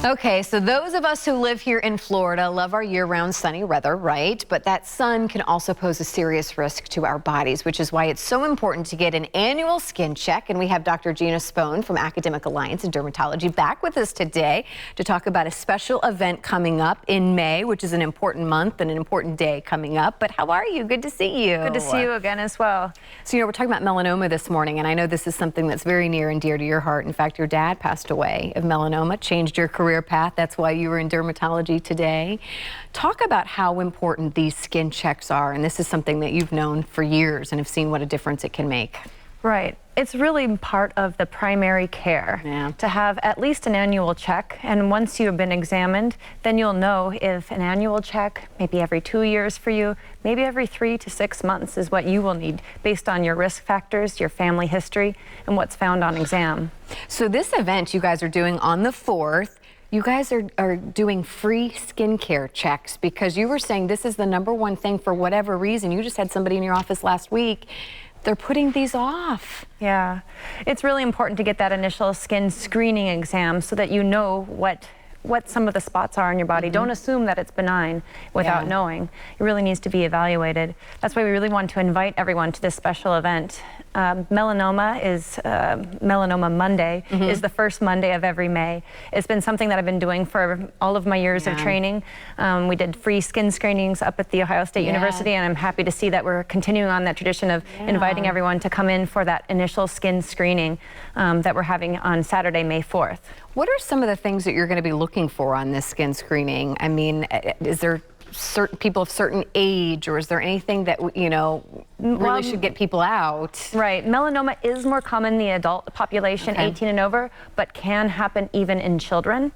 Okay, so those of us who live here in Florida love our year-round sunny weather, right? But that sun can also pose a serious risk to our bodies, which is why it's so important to get an annual skin check. And we have Dr. Gina Spohn from Academic Alliance in Dermatology back with us today to talk about a special event coming up in May, which is an important month and an important day coming up. But how are you? Good to see you. Good to see you again as well. So, we're talking about melanoma this morning, and I know this is something that's very near and dear to your heart. In fact, your dad passed away of melanoma, changed your career path. That's why you were in dermatology today. Talk about how important these skin checks are, and this is something that you've known for years and have seen what a difference it can make. Right. It's really part of the primary care to have at least an annual check. And once you've been examined, then you'll know if an annual check, maybe every 2 years for you, maybe every 3 to 6 months is what you will need based on your risk factors, your family history, and what's found on exam. So this event you guys are doing on the 4th, you guys are doing free skincare checks because you were saying this is the #1 thing for whatever reason. You just had somebody in your office last week. They're putting these off. Yeah, it's really important to get that initial skin screening exam so that you know what some of the spots are on your body. Don't assume that it's benign without knowing. It really needs to be evaluated. That's why we really want to invite everyone to this special event. Melanoma Monday is the first Monday of every May. It's been something that I've been doing for all of my years of training. We did free skin screenings up at The Ohio State University, and I'm happy to see that we're continuing on that tradition of inviting everyone to come in for that initial skin screening that we're having on Saturday, May 4th. What are some of the things that you're going to be looking for on this skin screening? I mean, is there certain people of certain age, or is there anything that, you know, really should get people out? Right. Melanoma is more common in the adult population, 18 and over, but can happen even in children.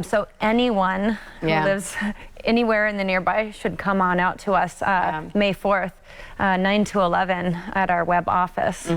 So anyone who lives anywhere in the nearby should come on out to us May 4th, 9 to 11 at our web office.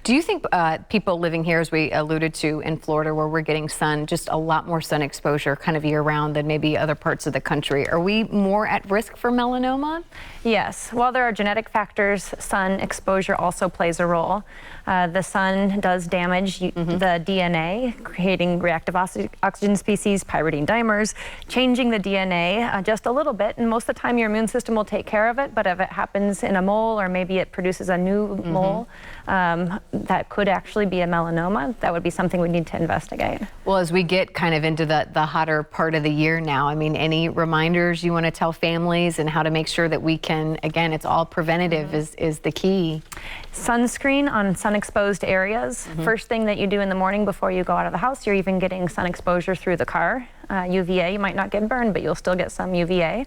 Do you think people living here, as we alluded to in Florida, where we're getting sun, just a lot more sun exposure kind of year-round than maybe other parts of the country, are we more at risk for melanoma? Yes. While there are genetic factors, sun exposure also plays a role. The sun does damage the DNA, creating reactive oxygen species, pyridine dimers, changing the DNA just a little bit, and most of the time your immune system will take care of it, but if it happens in a mole, or maybe it produces a new mole that could actually be a melanoma, that would be something we need to investigate. Well, as we get kind of into the hotter part of the year now, I mean, any reminders you want to tell families and how to make sure that we can, again, it's all preventative is the key. Sunscreen on sun-exposed areas. First thing that you do in the morning before you go out of the house, you're even getting sun exposure through the car. UVA, you might not get burned, but you'll still get some UVA.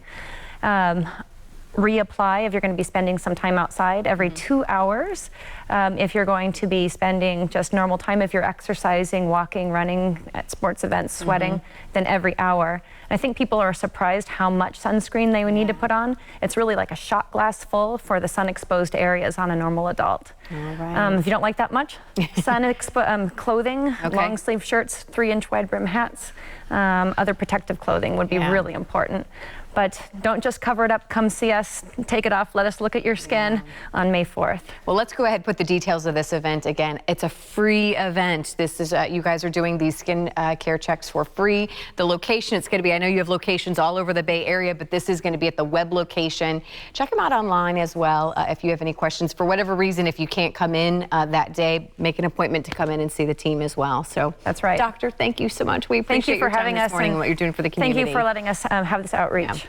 Reapply if you're going to be spending some time outside every 2 hours. If you're going to be spending just normal time, if you're exercising, walking, running at sports events, sweating, then every hour. And I think people are surprised how much sunscreen they would need to put on. It's really like a shot glass full for the sun-exposed areas on a normal adult. If you don't like that much, clothing, long sleeve shirts, 3-inch wide brim hats, other protective clothing would be really important. But don't just cover it up. Come see us, take it off, let us look at your skin on May 4th. Well, let's go ahead and put the details of this event again. It's a free event. This is, you guys are doing these skin care checks for free. The location, it's going to be, I know you have locations all over the Bay Area, but this is going to be at the web location. Check them out online as well if you have any questions. For whatever reason, if you can't come in that day, make an appointment to come in and see the team as well. So that's right. Doctor, thank you so much. We appreciate you for your time having this us morning and what you're doing for the community. Thank you for letting us have this outreach.